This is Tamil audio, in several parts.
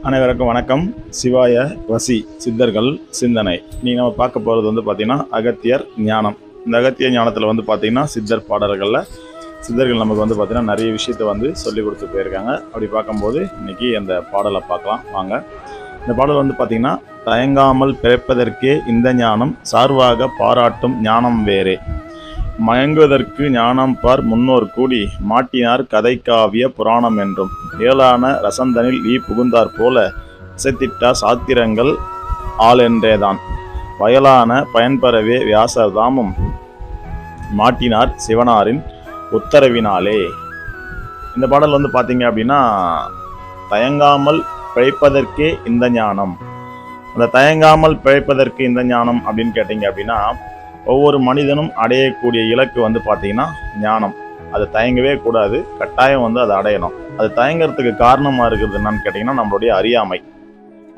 அனைவருக்கும் வணக்கம். சிவாய வசி சித்தர்கள் சிந்தனை. நம்ம பார்க்க போகிறது பார்த்திங்கன்னா அகத்தியர் ஞானம். இந்த அகத்திய ஞானத்தில் பார்த்திங்கன்னா சித்தர் பாடல்களில் சித்தர்கள் நமக்கு பார்த்திங்கன்னா நிறைய விஷயத்தை சொல்லி கொடுத்து போயிருக்காங்க. அப்படி பார்க்கும்போது இன்றைக்கி அந்த பாடலை பார்க்கலாம் வாங்க. இந்த பாடல் பார்த்திங்கன்னா தயங்காமல் பிறப்பதற்கே இந்த ஞானம் சார்வாக பாராட்டும் ஞானம் வேறே, மயங்குவதற்கு ஞானம் பார் முன்னோர் கூடி மாட்டினார் கதை காவிய புராணம் என்றும், ஏளான ரசந்தனில் புகுந்தார் போல இசைத்திட்டார் சாத்திரங்கள் ஆளென்றேதான், வயலான பயன்பெறவே வியாசர் தாமும் மாட்டினார் சிவனாரின் உத்தரவினாலே. இந்த பாடல் பார்த்தீங்க அப்படின்னா தயங்காமல் பிழைப்பதற்கே இந்த ஞானம். அந்த தயங்காமல் பிழைப்பதற்கு இந்த ஞானம் அப்படின்னு கேட்டீங்க அப்படின்னா, ஒவ்வொரு மனிதனும் அடையக்கூடிய இலக்கு பார்த்தீங்கன்னா ஞானம். அது தயங்கவே கூடாது, கட்டாயம் அதை அடையணும். அது தயங்கிறதுக்கு காரணமாக இருக்கிறது என்னன்னு கேட்டிங்கன்னா நம்மளுடைய அறியாமை.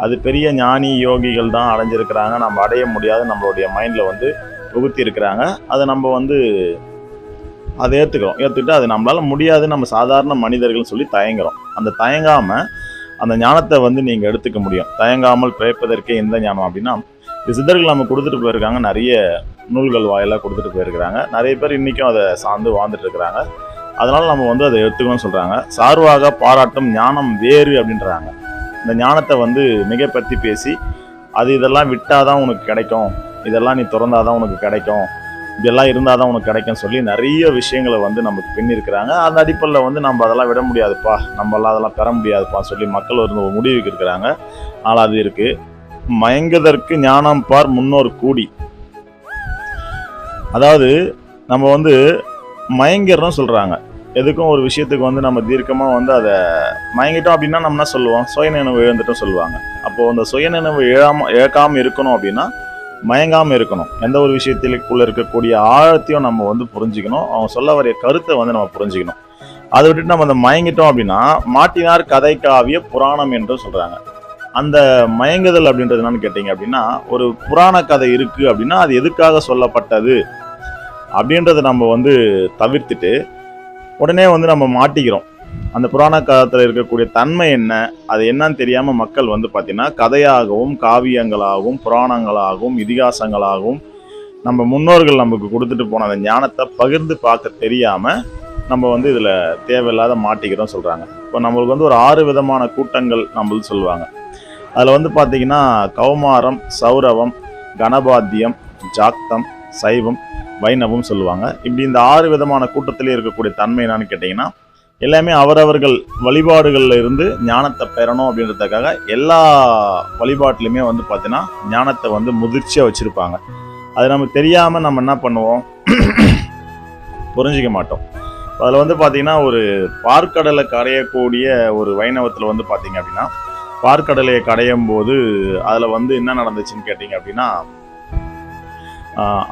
அது பெரிய ஞானி யோகிகள் தான் அடைஞ்சிருக்கிறாங்க, நம்ம அடைய முடியாது நம்மளுடைய மைண்டில் புகுத்தி இருக்கிறாங்க. அதை நம்ம அதை ஏற்றுக்கிட்டு அது நம்மளால் முடியாது, நம்ம சாதாரண மனிதர்கள் சொல்லி தயங்குறோம். அந்த தயங்காமல் அந்த ஞானத்தை நீங்கள் எடுத்துக்க முடியும். தயங்காமல் பிழைப்பதற்கே இந்த ஞானம் அப்படின்னா சித்தர்கள் நம்ம கொடுத்துட்டு போயிருக்காங்க. நிறைய நூல்கள் வாயிலாக கொடுத்துட்டு போயிருக்கிறாங்க. நிறைய பேர் இன்றைக்கும் அதை சார்ந்து வாழ்ந்துட்டு இருக்கிறாங்க. அதனால் நம்ம அதை எடுத்துக்கணும்னு சொல்கிறாங்க. சார்வாக பாராட்டும் ஞானம் வேறு அப்படின்றாங்க. இந்த ஞானத்தை மிக பற்றி பேசி அது இதெல்லாம் விட்டால் தான் உனக்கு கிடைக்கும், இதெல்லாம் நீ திறந்தாதான் உனக்கு கிடைக்கும், இதெல்லாம் இருந்தால் தான் உனக்கு கிடைக்கும் சொல்லி நிறைய விஷயங்களை நமக்கு பின்னிருக்கிறாங்க. அந்த அடிப்படையில் நம்ம அதெல்லாம் விட முடியாதுப்பா, நம்மளாம் அதெல்லாம் பெற முடியாதுப்பா சொல்லி மக்கள் ஒரு முடிவுக்கு இருக்கிறாங்க. ஆனால் அது இருக்குது. மயங்குவதற்கு ஞானம் பார் முன்னோர் கூடி. அதாவது நம்ம மயங்கிடணும் சொல்கிறாங்க. எதுக்கும் ஒரு விஷயத்துக்கு நம்ம தீர்க்கமாக அதை மயங்கிட்டோம் அப்படின்னா நம்ம என்ன சொல்லுவோம், சுயநினைவு இழந்துட்டோம் சொல்லுவாங்க. அப்போது அந்த சுயநினைவு இழக்காமல் இருக்கணும் அப்படின்னா மயங்காமல் இருக்கணும். எந்த ஒரு விஷயத்திற்குள்ளே இருக்கக்கூடிய ஆழத்தையும் நம்ம புரிஞ்சுக்கணும். அவங்க சொல்ல வரைய கருத்தை நம்ம புரிஞ்சுக்கணும். அதை விட்டுட்டு நம்ம அந்த மயங்கிட்டோம் அப்படின்னா மாட்டினார் கதை காவிய புராணம் என்று சொல்கிறாங்க. அந்த மயங்குதல் அப்படின்றது என்னன்னு கேட்டீங்க அப்படின்னா, ஒரு புராண கதை இருக்குது அப்படின்னா அது எதுக்காக சொல்லப்பட்டது அப்படின்றத நம்ம தவிர்த்துட்டு உடனே நம்ம மாட்டிக்கிறோம். அந்த புராண காலத்தில் இருக்கக்கூடிய தன்மை என்ன, அது என்னன்னு தெரியாமல் மக்கள் பார்த்தீங்கன்னா கதையாகவும் காவியங்களாகவும் புராணங்களாகவும் இதிகாசங்களாகவும் நம்ம முன்னோர்கள் நமக்கு கொடுத்துட்டு போன அந்த ஞானத்தை பகிர்ந்து பார்க்க தெரியாமல் நம்ம இதில் தேவையில்லாத மாட்டிக்கிறோம் சொல்கிறாங்க. இப்போ நம்மளுக்கு ஒரு 6 விதமான கூட்டங்கள் நம்மளுக்கு சொல்லுவாங்க. அதில் பார்த்தீங்கன்னா கௌமாரம், சௌரவம், கணபாத்தியம், ஜாக்தம், சைவம், வைணவம் சொல்லுவாங்க. இப்படி இந்த 6 விதமான கூட்டத்திலே இருக்கக்கூடிய தன்மை என்னன்னு கேட்டிங்கன்னா, எல்லாமே அவரவர்கள் வழிபாடுகளில் இருந்து ஞானத்தை பெறணும் அப்படின்றதுக்காக எல்லா வழிபாட்டிலையுமே பார்த்தீங்கன்னா ஞானத்தை முதிர்ச்சியாக வச்சுருப்பாங்க. அது நமக்கு தெரியாமல் நம்ம என்ன பண்ணுவோம், புரிஞ்சிக்க மாட்டோம். அதில் பார்த்தீங்கன்னா ஒரு பார்க்கடலை கரையக்கூடிய ஒரு வைணவத்தில் பார்த்தீங்க அப்படின்னா, பார்க்கடலையை கடையும் போது அதில் என்ன நடந்துச்சுன்னு கேட்டிங்க அப்படின்னா,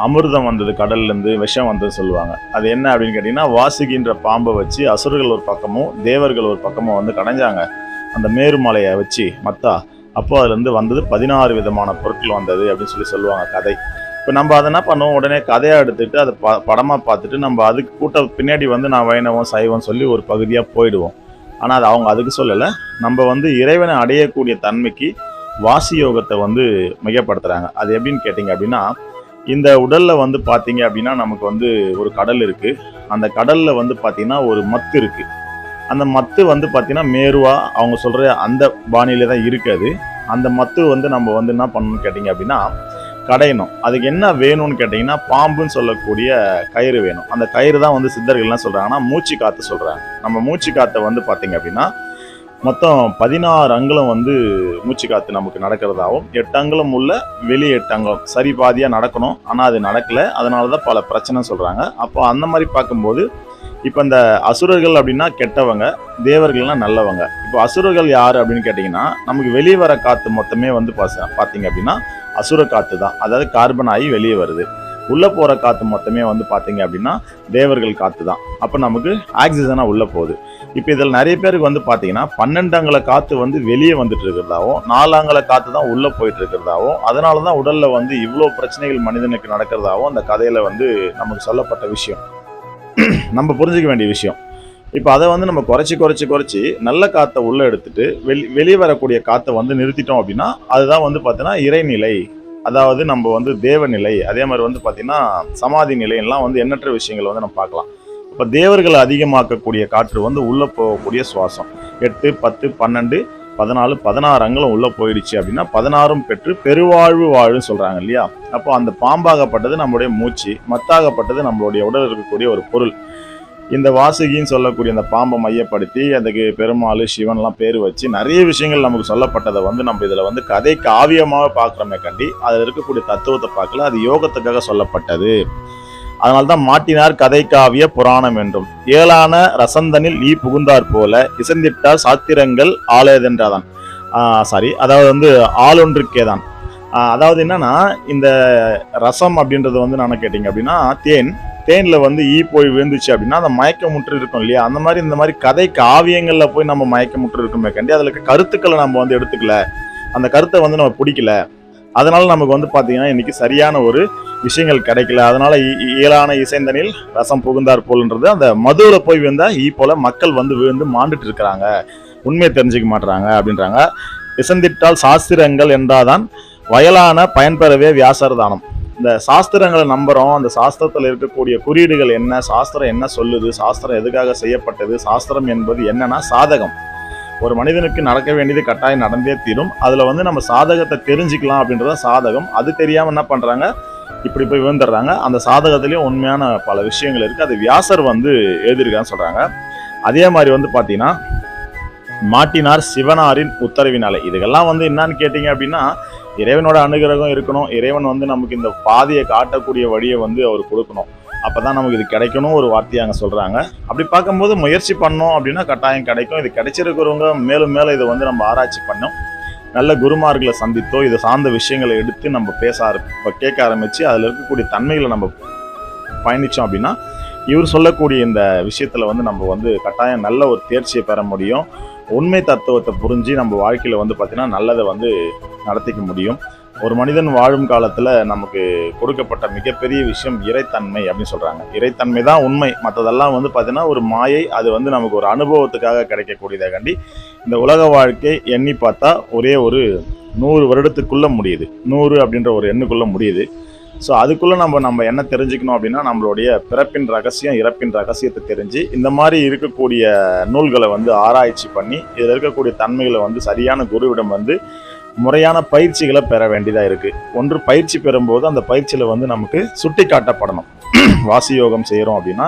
அமிர்தம் வந்தது, கடல்லேருந்து விஷம் வந்தது சொல்லுவாங்க. அது என்ன அப்படின்னு கேட்டிங்கன்னா, வாசுகின்ற பாம்பை வச்சு அசுரர்கள் ஒரு பக்கமும் தேவர்கள் ஒரு பக்கமும் கடைஞ்சாங்க அந்த மேருமலையை வச்சு மத்தா. அப்போ அதுலேருந்து வந்தது 16 விதமான பொருட்கள் வந்தது அப்படின்னு சொல்லுவாங்க கதை. இப்போ நம்ம அதை என்ன பண்ணுவோம், உடனே கதையாக எடுத்துகிட்டு அதை படமாக பார்த்துட்டு நம்ம அதுக்கு கூட்ட பின்னாடி நான் வைணவம் சைவம் சொல்லி ஒரு பகுதியாக போயிடுவோம். ஆனால் அது அவங்க அதுக்கு சொல்லலை. நம்ம இறைவனை அடையக்கூடிய தன்மைக்கு வாசி யோகத்தை மிகப்படுத்துகிறாங்க. அது எப்படின்னு கேட்டிங்க அப்படின்னா, இந்த உடலில் பார்த்தீங்க அப்படின்னா நமக்கு ஒரு கடல் இருக்குது. அந்த கடலில் பார்த்தீங்கன்னா ஒரு மத்து இருக்குது. அந்த மத்து பார்த்தீங்கன்னா மேருவாக அவங்க சொல்கிற அந்த பாணியில தான் இருக்குது. அந்த மத்து நம்ம என்ன பண்ணணும்னு கேட்டிங்க அப்படின்னா கடையணும். அதுக்கு என்ன வேணும்னு கேட்டிங்கன்னா பாம்புன்னு சொல்லக்கூடிய கயிறு வேணும். அந்த கயிறு தான் சித்தர்கள்லாம் சொல்கிறாங்கன்னா மூச்சு காற்று சொல்கிறாங்க. நம்ம மூச்சு காற்றை பார்த்தீங்க அப்படின்னா மொத்தம் 16 அங்குலம் மூச்சு காற்று நமக்கு நடக்கிறதாகவும் 8 அங்குலம் உள்ள வெளி 8 அங்குலம் சரி பாதியாக நடக்கணும். ஆனால் அது நடக்கலை, அதனால தான் பல பிரச்சனை சொல்கிறாங்க. அப்போ அந்த மாதிரி பார்க்கும்போது இப்போ இந்த அசுரர்கள் அப்படின்னா கெட்டவங்க, தேவர்கள்லாம் நல்லவங்க. இப்போ அசுரர்கள் யார் அப்படின்னு கேட்டிங்கன்னா, நமக்கு வெளியே வர காற்று மொத்தமே பார்த்தீங்க அப்படின்னா அசுர காற்று தான். அதாவது கார்பன் ஆகி வெளியே வருது. உள்ளே போகிற காற்று மொத்தமே பார்த்தீங்க அப்படின்னா தேவர்கள் காற்று தான். அப்போ நமக்கு ஆக்சிஜனாக உள்ளே போகுது. இப்போ இதில் நிறைய பேருக்கு பார்த்தீங்கன்னா 12 அங்குல காற்று வெளியே வந்துட்டு இருக்கிறதாவும் 4 அங்குல காற்று தான் உள்ளே போயிட்டு இருக்கிறதாவும், அதனால தான் உடலில் இவ்வளோ பிரச்சனைகள் மனிதனுக்கு நடக்கிறதாவும் அந்த கதையில் நமக்கு சொல்லப்பட்ட விஷயம். நம்ம புரிஞ்சிக்க வேண்டிய விஷயம். இப்போ அதை வந்து நம்ம குறைச்சி நல்ல காற்றை உள்ளே எடுத்துட்டு வெளியே வரக்கூடிய காற்றை வந்து நிறுத்திட்டோம் அப்படின்னா அதுதான் வந்து பார்த்தீங்கன்னா இறைநிலை. அதாவது நம்ம வந்து தேவநிலை, அதே மாதிரி வந்து பார்த்தீங்கன்னா சமாதி நிலையெல்லாம் வந்து எண்ணற்ற விஷயங்கள் வந்து நம்ம பார்க்கலாம். இப்போ தேவர்களை அதிகமாக்கக்கூடிய காற்று வந்து உள்ளே போகக்கூடிய சுவாசம் 8, 10, 12, 14, 16 அங்கலம் உள்ளே போயிடுச்சு அப்படின்னா 16ம் பெற்று பெருவாழ்வு வாழுன்னு சொல்கிறாங்க இல்லையா. அப்போ அந்த பாம்பாகப்பட்டது நம்மளுடைய மூச்சு, மத்தாகப்பட்டது நம்மளுடைய உடல் இருக்கக்கூடிய ஒரு பொருள். இந்த வாசுகின்னு சொல்லக்கூடிய அந்த பாம்பை மையப்படுத்தி அதுக்கு பெருமாள் சிவன்லாம் பேர் வச்சு நிறைய விஷயங்கள் நமக்கு சொல்லப்பட்டதை வந்து நம்ம இதில் வந்து கதை காவியமாக பார்க்குறோமே கண்டி அதில் இருக்கக்கூடிய தத்துவத்தை பார்க்கல. அது யோகத்துக்காக சொல்லப்பட்டது. அதனால்தான் மாட்டினார் கதை காவிய புராணம் என்றும். ஏழான ரசந்தனில் ஈ புகுந்தார் போல இசைந்திட்டார் சாத்திரங்கள் ஆலயதென்றாதான். அதாவது வந்து ஆளொன்றுக்கேதான். அதாவது என்னன்னா இந்த ரசம் அப்படின்றது வந்து நான் கேட்டீங்க அப்படின்னா தேனில் வந்து ஈ போய் விழுந்துச்சு அப்படின்னா அந்த மயக்க முற்று இருக்கும் இல்லையா. அந்த மாதிரி இந்த மாதிரி கதை காவியங்களில் போய் நம்ம மயக்க முற்று இருக்குமே கண்டி அதில் இருக்க கருத்துக்களை நம்ம வந்து எடுத்துக்கல, அந்த கருத்தை வந்து நம்ம பிடிக்கல. அதனால நமக்கு வந்து பார்த்தீங்கன்னா இன்னைக்கு சரியான ஒரு விஷயங்கள் கிடைக்கல. அதனால இயலான இசைந்தனில் ரசம் புகுந்தார் போல்ன்றது அந்த மதுவில் போய் விழுந்தா ஈ போல மக்கள் வந்து விழுந்து மாண்டுட்டு இருக்கிறாங்க, உண்மையை தெரிஞ்சுக்க மாட்டுறாங்க அப்படின்றாங்க. இசைந்திட்டால் சாஸ்திரங்கள் என்றாதான் வயலான பயன்பெறவே வியாசர் தானம். இந்த சாஸ்திரங்களை நம்புறோம், அந்த சாஸ்திரத்தில் இருக்கக்கூடிய குறியீடுகள் என்ன, சாஸ்திரம் என்ன சொல்லுது, சாஸ்திரம் எதுக்காக செய்யப்பட்டது, சாஸ்திரம் என்பது என்னன்னா சாதகம். ஒரு மனிதனுக்கு நடக்க வேண்டியது கட்டாயம் நடந்தே தீரும். அதுல வந்து நம்ம சாதகத்தை தெரிஞ்சுக்கலாம் அப்படின்றத சாதகம். அது தெரியாம என்ன பண்றாங்க, இப்படி போய் விழுந்துடுறாங்க. அந்த சாதகத்திலயும் உண்மையான பல விஷயங்கள் இருக்கு. அது வியாசர் வந்து எழுதியிருக்கான்னு சொல்றாங்க. அதே மாதிரி வந்து பாத்தீங்கன்னா மாட்டினார் சிவனாரின் உத்தரவினாலே. இதுக்கெல்லாம் வந்து என்னன்னு கேட்டீங்க அப்படின்னா இறைவனோட அனுகிரகம் இருக்கணும். இறைவன் வந்து நமக்கு இந்த பாதையை காட்டக்கூடிய வழியை வந்து அவர் கொடுக்கணும். அப்பதான் நமக்கு இது கிடைக்கணும் ஒரு வார்த்தையை அங்கே சொல்றாங்க. அப்படி பார்க்கும்போது முயற்சி பண்ணோம் அப்படின்னா கட்டாயம் கிடைக்கும். இது கிடைச்சிருக்கிறவங்க மேலும் மேலும் இதை வந்து நம்ம ஆராய்ச்சி பண்ணோம், நல்ல குருமார்களை சந்தித்தோ இதை சார்ந்த விஷயங்களை எடுத்து நம்ம கேட்க ஆரம்பிச்சு அதில் இருக்கக்கூடிய தன்மைகளை நம்ம பயணிச்சோம் அப்படின்னா இவர் சொல்லக்கூடிய இந்த விஷயத்துல வந்து நம்ம வந்து கட்டாயம் நல்ல ஒரு தேர்ச்சியை பெற முடியும். உண்மை தத்துவத்தை புரிஞ்சு நம்ம வாழ்க்கையில வந்து பார்த்தீங்கன்னா நல்லதை வந்து நடத்திக்க முடியும். ஒரு மனிதன் வாழும் காலத்துல நமக்கு கொடுக்கப்பட்ட மிகப்பெரிய விஷயம் இறைத்தன்மை அப்படின்னு சொல்றாங்க. இறைத்தன்மை தான் உண்மை, மற்றதெல்லாம் வந்து பார்த்தீங்கன்னா ஒரு மாயை. அது வந்து நமக்கு ஒரு அனுபவத்துக்காக கிடைக்கக்கூடியதை கண்டி இந்த உலக வாழ்க்கை எண்ணி பார்த்தா ஒரே ஒரு 100 வருடத்துக்குள்ள முடியுது. 100 அப்படின்ற ஒரு எண்ணுக்குள்ள முடியுது. ஸோ அதுக்குள்ளே நம்ம என்ன தெரிஞ்சுக்கணும் அப்படின்னா நம்மளுடைய பிறப்பின் ரகசியம் இறப்பின் ரகசியத்தை தெரிஞ்சு இந்த மாதிரி இருக்கக்கூடிய நூல்களை வந்து ஆராய்ச்சி பண்ணி இதில் இருக்கக்கூடிய தன்மைகளை வந்து சரியான குருவிடம் வந்து முறையான பயிற்சிகளை பெற வேண்டியதாக இருக்குது. ஒன்று பயிற்சி பெறும்போது அந்த பயிற்சியில் வந்து நமக்கு சுட்டி காட்டப்படணும். வாசி யோகம் செய்கிறோம் அப்படின்னா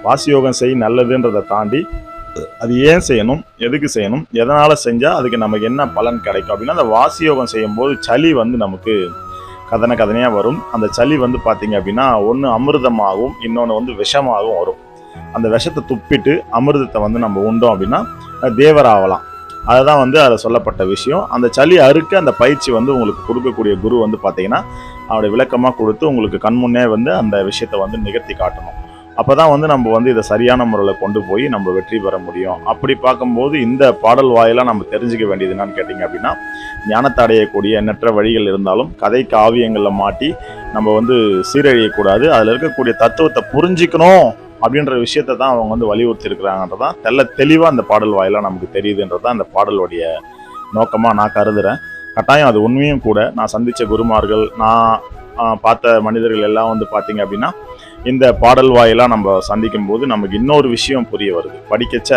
வாசி யோகம் செய் நல்லதுன்றதை தாண்டி அது ஏன் செய்யணும், எதுக்கு செய்யணும், எதனால் செஞ்சால் அதுக்கு நமக்கு என்ன பலன் கிடைக்கும் அப்படின்னா அந்த வாசி யோகம் செய்யும்போது சளி வந்து நமக்கு கதனையாக வரும். அந்த சளி வந்து பார்த்தீங்க அப்படின்னா ஒன்று அமிர்தமாகவும் இன்னொன்று வந்து விஷமாகவும் வரும். அந்த விஷத்தை துப்பிட்டு அமிர்தத்தை வந்து நம்ம உண்டோம் அப்படின்னா தேவராகலாம். அதுதான் வந்து அதில் சொல்லப்பட்ட விஷயம். அந்த சளி அறுக்க அந்த பயிற்சி வந்து உங்களுக்கு கொடுக்கக்கூடிய குரு வந்து பார்த்தீங்கன்னா அவருடைய விளக்கமாக கொடுத்து உங்களுக்கு கண்முன்னே வந்து அந்த விஷயத்தை வந்து நிகழ்த்தி காட்டணும். அப்போ தான் வந்து நம்ம வந்து இதை சரியான முறையில் கொண்டு போய் நம்ம வெற்றி பெற முடியும். அப்படி பார்க்கும்போது இந்த பாடல் வாயிலாக நம்ம தெரிஞ்சுக்க வேண்டியது என்னன்னு கேட்டிங்க அப்படின்னா ஞானத்தை அடையக்கூடிய எண்ணற்ற வழிகள் இருந்தாலும் கதை காவியங்களில் மாட்டி நம்ம வந்து சீரழியக்கூடாது. அதில் இருக்கக்கூடிய தத்துவத்தை புரிஞ்சிக்கணும் அப்படின்ற விஷயத்தை தான் அவங்க வந்து வலியுறுத்தி இருக்கிறாங்கன்றதான் தெளிவாக அந்த பாடல் வாயிலாக நமக்கு தெரியுதுன்றதான் அந்த பாடலுடைய நோக்கமாக நான் கருதுகிறேன். கட்டாயம் அது உண்மையும் கூட. நான் சந்தித்த குருமார்கள், நான் பார்த்த மனிதர்கள் எல்லாம் வந்து பார்த்தீங்க அப்படின்னா இந்த பாடல் வாயிலாக நம்ம சந்திக்கும் போது நமக்கு இன்னொரு விஷயம் புரிய வருது. படிக்கச்ச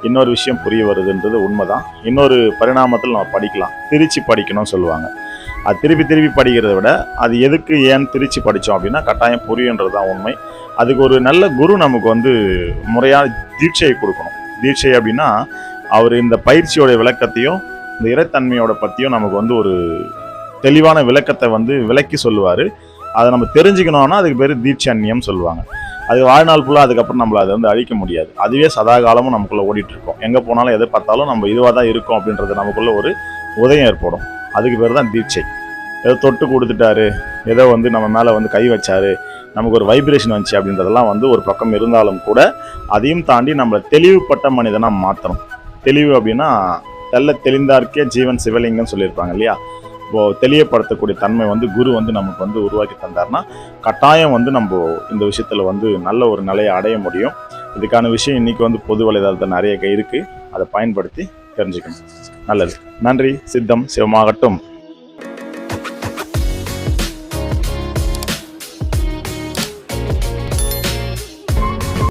இன்னொரு விஷயம் புரிய வருதுன்றது உண்மைதான். இன்னொரு பரிணாமத்தில் நம்ம படிக்கலாம், திருச்சி படிக்கணும்னு சொல்லுவாங்க. அது திருப்பி படிக்கிறத விட அது எதுக்கு ஏன் திருச்சி படித்தோம் அப்படின்னா கட்டாயம் புரியுன்றது தான் உண்மை. அதுக்கு ஒரு நல்ல குரு நமக்கு வந்து முறையான தீட்சையை கொடுக்கணும். தீட்சை அப்படின்னா அவர் இந்த பயிற்சியோடைய விளக்கத்தையும் இந்த இறைத்தன்மையோட பற்றியும் நமக்கு வந்து ஒரு தெளிவான விளக்கத்தை வந்து விளக்கி சொல்லுவார். அதை நம்ம தெரிஞ்சுக்கணும்னா அதுக்கு பேர் தீட்சண்யம் சொல்லுவாங்க. அது வாழ்நாள் ஃபுல்லாக அதுக்கப்புறம் நம்மளை அதை வந்து அழிக்க முடியாது. அதுவே சதா காலமும் நமக்குள்ளே ஓடிட்டுருக்கோம். எங்கே போனாலும் எதை பார்த்தாலும் நம்ம இதுவாக தான் இருக்கோம் அப்படின்றது நமக்குள்ளே ஒரு உதயம் ஏற்படும். அதுக்கு பேர் தான் தீட்சை. ஏதோ தொட்டு கொடுத்துட்டாரு, ஏதோ வந்து நம்ம மேலே வந்து கை வச்சாரு, நமக்கு ஒரு வைப்ரேஷன் வந்துச்சு அப்படின்றதெல்லாம் வந்து ஒரு பக்கம் இருந்தாலும் கூட அதையும் தாண்டி நம்மளை தெளிவுபட்ட மனிதனாக மாற்றணும். தெளிவு அப்படின்னா தெளிந்தார்க்கே ஜீவன் சிவலிங்கம்னு சொல்லியிருப்பாங்க இல்லையா. இப்போது தெளியப்படுத்தக்கூடிய தன்மை வந்து குரு வந்து நமக்கு வந்து உருவாக்கி தந்தார்னா கட்டாயம் வந்து நம்ம இந்த விஷயத்தில் வந்து நல்ல ஒரு நிலையை அடைய முடியும். இதுக்கான விஷயம் இன்றைக்கி வந்து பொது வலைதளத்தில் நிறைய இருக்குது, அதை பயன்படுத்தி தெரிஞ்சுக்கணும். நல்லது. நன்றி. சித்தம் சிவமாகட்டும்.